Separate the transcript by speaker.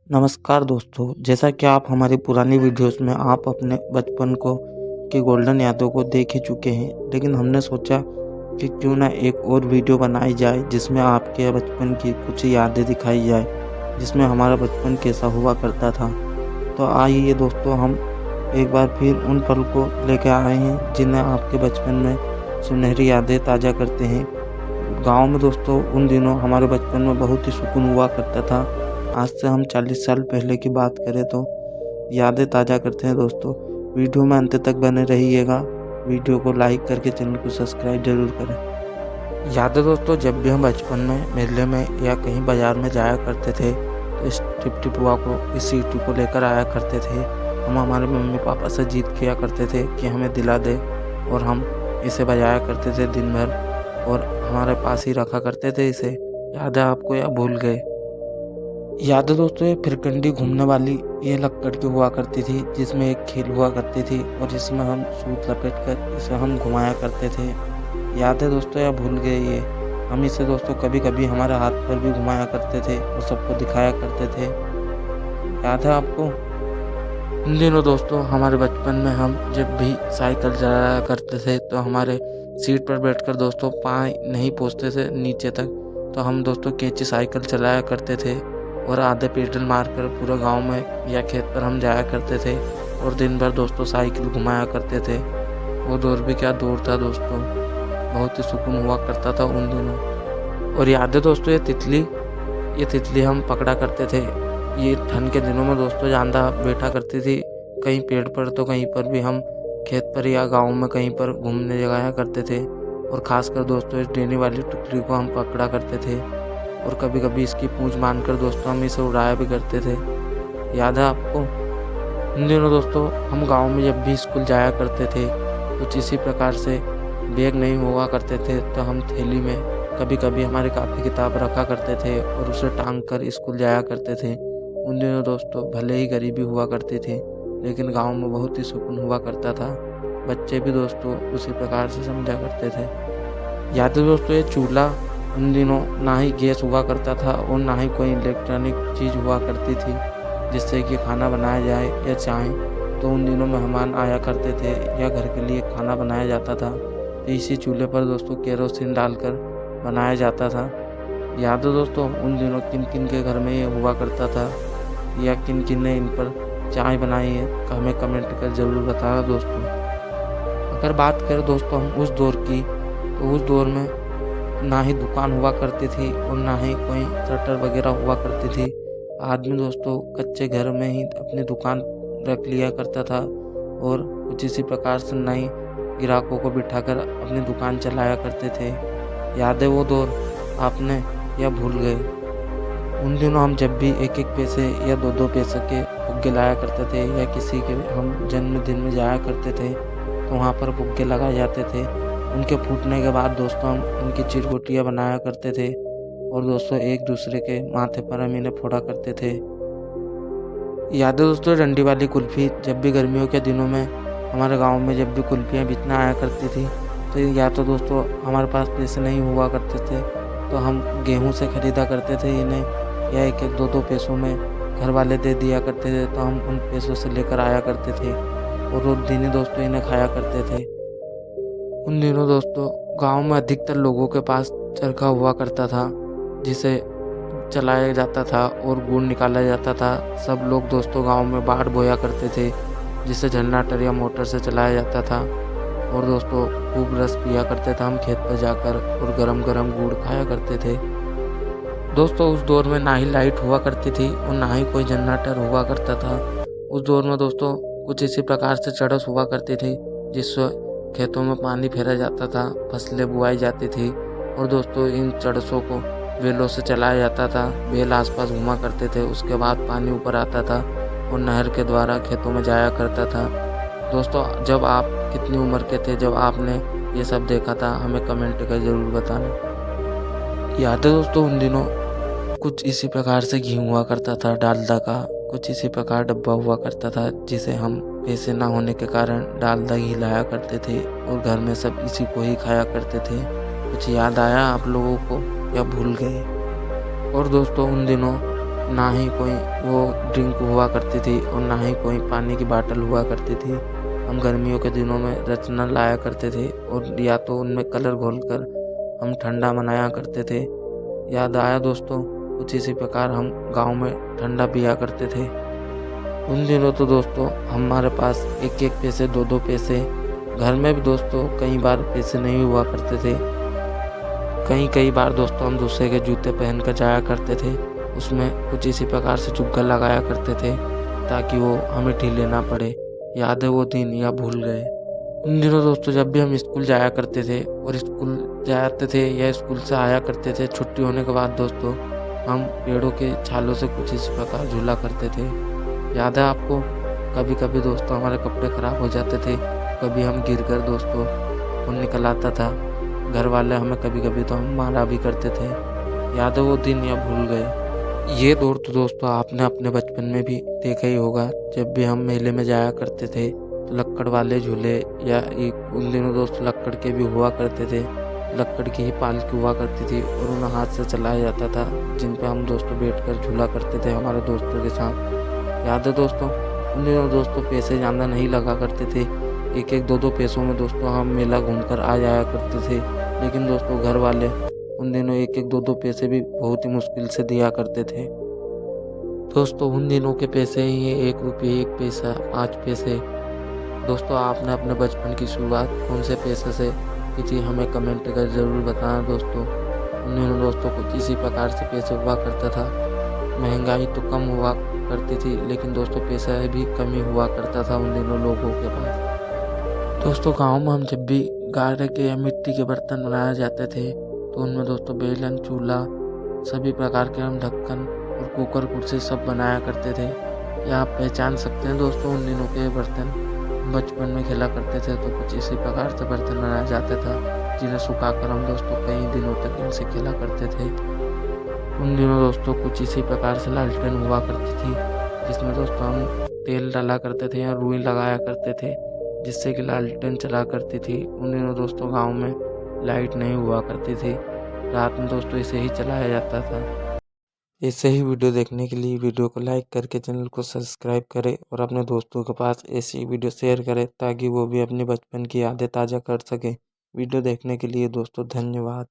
Speaker 1: नमस्कार दोस्तों, जैसा कि आप हमारी पुरानी वीडियोस में आप अपने बचपन को की गोल्डन यादों को देख ही चुके हैं, लेकिन हमने सोचा कि क्यों ना एक और वीडियो बनाई जाए जिसमें आपके बचपन की कुछ यादें दिखाई जाए, जिसमें हमारा बचपन कैसा हुआ करता था। तो आइए दोस्तों, हम एक बार फिर उन पल को लेकर आए हैं जिन्हें आपके बचपन में सुनहरी यादें ताज़ा करते हैं। गाँव में दोस्तों उन दिनों हमारे बचपन में बहुत ही सुकून हुआ करता था। आज से हम 40 साल पहले की बात करें तो यादें ताज़ा करते हैं दोस्तों। वीडियो में अंत तक बने रहिएगा। वीडियो को लाइक करके चैनल को सब्सक्राइब जरूर करें। यादें दोस्तों, जब भी हम बचपन में मेले में या कहीं बाजार में जाया करते थे तो इस टिप टिपुआ को, इस सीटी को लेकर आया करते थे। हम हमारे मम्मी पापा से जिद किया करते थे कि हमें दिला दे, और हम इसे बजाया करते थे दिन भर और हमारे पास ही रखा करते थे इसे। याद है आपको या भूल गए? याद है दोस्तों, ये फिरकंडी घूमने वाली ये लक्कड़ की हुआ करती थी, जिसमें एक खेल हुआ करती थी और जिसमें हम सूत लपेट कर इसे हम घुमाया करते थे। याद है दोस्तों या भूल गए ये? हम इसे दोस्तों कभी कभी हमारे हाथ पर भी घुमाया करते थे और सबको दिखाया करते थे। याद है आपको? इन दिनों दोस्तों हमारे बचपन में हम जब भी साइकिल चलाया करते थे तो हमारे सीट पर बैठकर दोस्तों पाँव नहीं पहुँचते थे नीचे तक, तो हम दोस्तों कैंची साइकिल चलाया करते थे और आधे पेडल मारकर पूरा गांव में या खेत पर हम जाया करते थे और दिन भर दोस्तों साइकिल घुमाया करते थे। वो दौर भी क्या दौर था दोस्तों, बहुत ही सुकून हुआ करता था उन दिनों। और याद है दोस्तों ये तितली हम पकड़ा करते थे। ये ठंड के दिनों में दोस्तों ज़्यादा बैठा करती थी कहीं पेड़ पर, तो कहीं पर भी हम खेत पर या गांव में कहीं पर घूमने जगाया करते थे। और ख़ासकर दोस्तों इस डेनी वाली टुकड़ी को हम पकड़ा करते थे और कभी कभी इसकी पूंछ मानकर दोस्तों हम इसे उड़ाया भी करते थे। याद है आपको? इन दिनों दोस्तों हम गांव में जब भी स्कूल जाया करते थे कुछ इसी प्रकार से बैग नहीं हुआ करते थे, तो हम थैली में कभी कभी हमारी कापी किताब रखा करते थे और उसे टांग कर स्कूल जाया करते थे। उन दिनों दोस्तों भले ही गरीबी हुआ करती थी, लेकिन गांव में बहुत ही सुकून हुआ करता था। बच्चे भी दोस्तों उसी प्रकार से समझा करते थे। याद है दोस्तों, ये चूल्हा उन दिनों ना ही गैस हुआ करता था और ना ही कोई इलेक्ट्रॉनिक चीज़ हुआ करती थी जिससे कि खाना बनाया जाए या चाय। तो उन दिनों मेहमान आया करते थे या घर के लिए खाना बनाया जाता था तो इसी चूल्हे पर दोस्तों केरोसिन डालकर बनाया जाता था। याद है दोस्तों उन दिनों किन किन के घर में ये हुआ करता था या किन किन ने इन पर चाय बनाई है, हमें कमेंट कर ज़रूर बताना दोस्तों। अगर बात करें दोस्तों हम उस दौर की, तो उस दौर में ना ही दुकान हुआ करती थी और ना ही कोई शटर वगैरह हुआ करती थी। आदमी दोस्तों कच्चे घर में ही अपनी दुकान रख लिया करता था और कुछ इसी प्रकार से नए ग्राहकों को बिठाकर अपनी दुकान चलाया करते थे। याद है वो दौर आपने या भूल गए? उन दिनों हम जब भी एक एक पैसे या दो दो पैसे के फुग्गे लाया करते थे या किसी के हम जन्मदिन में जाया करते थे तो वहाँ पर फुग्गे लगाए जाते थे। उनके फूटने के बाद दोस्तों हम उनकी चिरकुटियाँ बनाया करते थे और दोस्तों एक दूसरे के माथे पर हम इन्हें फोड़ा करते थे। याद है दोस्तों डंडी वाली कुल्फ़ी? जब भी गर्मियों के दिनों में हमारे गांव में जब भी कुल्फ़ियाँ बेचने आया करती थी तो या तो दोस्तों हमारे पास पैसे नहीं हुआ करते थे तो हम गेहूं से ख़रीदा करते थे इन्हें, या एक एक दो दो पैसों में घर वाले दे दिया करते थे तो हम उन पैसों से लेकर आया करते थे और रोज़ दिन ही दोस्तों इन्हें खाया करते थे। उन दिनों दोस्तों गांव में अधिकतर लोगों के पास चरखा हुआ करता था जिसे चलाया जाता था और गुड़ निकाला जाता था। सब लोग दोस्तों गांव में बाड़ बोया करते थे जिसे जनरेटर या मोटर से चलाया जाता था और दोस्तों खूब रस पिया करते थे हम खेत पर जाकर और गरम गरम गुड़ खाया करते थे। दोस्तों उस दौर में ना ही लाइट हुआ करती थी और ना ही कोई जनरेटर हुआ करता था। उस दौर में दोस्तों कुछ इसी प्रकार से चड़स हुआ करती थी जिससे खेतों में पानी फेरा जाता था, फसलें बुआई जाती थी और दोस्तों इन चड़सों को बैलों से चलाया जाता था। बैल आसपास घुमा करते थे, उसके बाद पानी ऊपर आता था और नहर के द्वारा खेतों में जाया करता था। दोस्तों जब आप कितनी उम्र के थे जब आपने ये सब देखा था, हमें कमेंट कर ज़रूर बताना। याद है दोस्तों उन दिनों कुछ इसी प्रकार से घी हुआ करता था डालडा का, कुछ इसी प्रकार डब्बा हुआ करता था जिसे हम पैसे ना होने के कारण डालडा घी लाया करते थे और घर में सब इसी को ही खाया करते थे। कुछ याद आया आप लोगों को या भूल गए? और दोस्तों उन दिनों ना ही कोई वो ड्रिंक हुआ करती थी और ना ही कोई पानी की बॉटल हुआ करती थी। हम गर्मियों के दिनों में रचना लाया करते थे और या तो उनमें कलर घोलकर हम ठंडा बनाया करते थे। याद आया दोस्तों, कुछ इसी प्रकार हम गाँव में ठंडा पिया करते थे। उन दिनों तो दोस्तों हमारे पास 1-1 पैसे 2-2 पैसे, घर में भी दोस्तों कई बार पैसे नहीं हुआ करते थे। कई बार दोस्तों हम दूसरे के जूते पहन कर जाया करते थे। उसमें कुछ इसी प्रकार से चुग्गा लगाया करते थे ताकि वो हमें ढीले ना पड़े। याद है वो दिन या भूल गए? उन दिनों दोस्तों जब भी हम स्कूल जाया करते थे और स्कूल जाते थे या स्कूल से आया करते थे छुट्टी होने के बाद दोस्तों, हम पेड़ों के छालों से कुछ इस प्रकार झूला करते थे। याद है आपको? कभी-कभी दोस्तों हमारे कपड़े खराब हो जाते थे, कभी हम गिरकर दोस्तों खून निकल आता था। घर वाले हमें कभी-कभी तो हम मारा भी करते थे। याद है वो दिन या भूल गए? ये दौर तो दोस्तों आपने अपने बचपन में भी देखा ही होगा। जब भी हम मेले में जाया करते थे तो लक्कड़ वाले झूले या एक उन दिनों दोस्त लक्कड़ के भी हुआ करते थे। लक्कड़ की ही पालकी हुआ करती थी और उन्हें हाथ से चलाया जाता था, जिन पे हम दोस्तों बैठकर झूला करते थे हमारे दोस्तों के साथ। याद है दोस्तों? उन दिनों दोस्तों पैसे ज़्यादा नहीं लगा करते थे। 1-1 2-2 पैसों में दोस्तों हम मेला घूमकर आ जाया करते थे। लेकिन दोस्तों घर वाले उन दिनों 1-1 2-2 पैसे भी बहुत ही मुश्किल से दिया करते थे। दोस्तों उन दिनों के पैसे ही 1 रुपये, 1 पैसा, 5 पैसे। दोस्तों आपने अपने बचपन की शुरुआत कौन से पैसे से की थी, हमें कमेंट कर ज़रूर बताना दोस्तों। उन दिनों दोस्तों कुछ इसी प्रकार से पैसे हुआ करता था। महंगाई तो कम हुआ करती थी लेकिन दोस्तों पैसा भी कम ही हुआ करता था उन दिनों लोगों के पास। दोस्तों गाँव में हम जब भी गारे के या मिट्टी के बर्तन बनाए जाते थे तो उनमें दोस्तों बेलन, चूल्हा, सभी प्रकार के हम ढक्कन और कुकर, कुर्सी सब बनाया करते थे। या आप पहचान सकते हैं दोस्तों उन दिनों के बर्तन? बचपन में खेला करते थे तो कुछ इसी प्रकार से बर्तन बनाया जाता था, जिन्हें सुखाकर हम दोस्तों कई दिनों तक इनसे खेला करते थे। उन दिनों दोस्तों कुछ इसी प्रकार से लालटेन हुआ करती थी, जिसमें दोस्तों हम तेल डाला करते थे या रुई लगाया करते थे, जिससे कि लालटेन चला करती थी। उन दिनों दोस्तों गाँव में लाइट नहीं हुआ करती थी, रात में दोस्तों इसे ही चलाया जाता था। ऐसे ही वीडियो देखने के लिए वीडियो को लाइक करके चैनल को सब्सक्राइब करें और अपने दोस्तों के पास ऐसी वीडियो शेयर करें ताकि वो भी अपने बचपन की यादें ताज़ा कर सकें। वीडियो देखने के लिए दोस्तों धन्यवाद।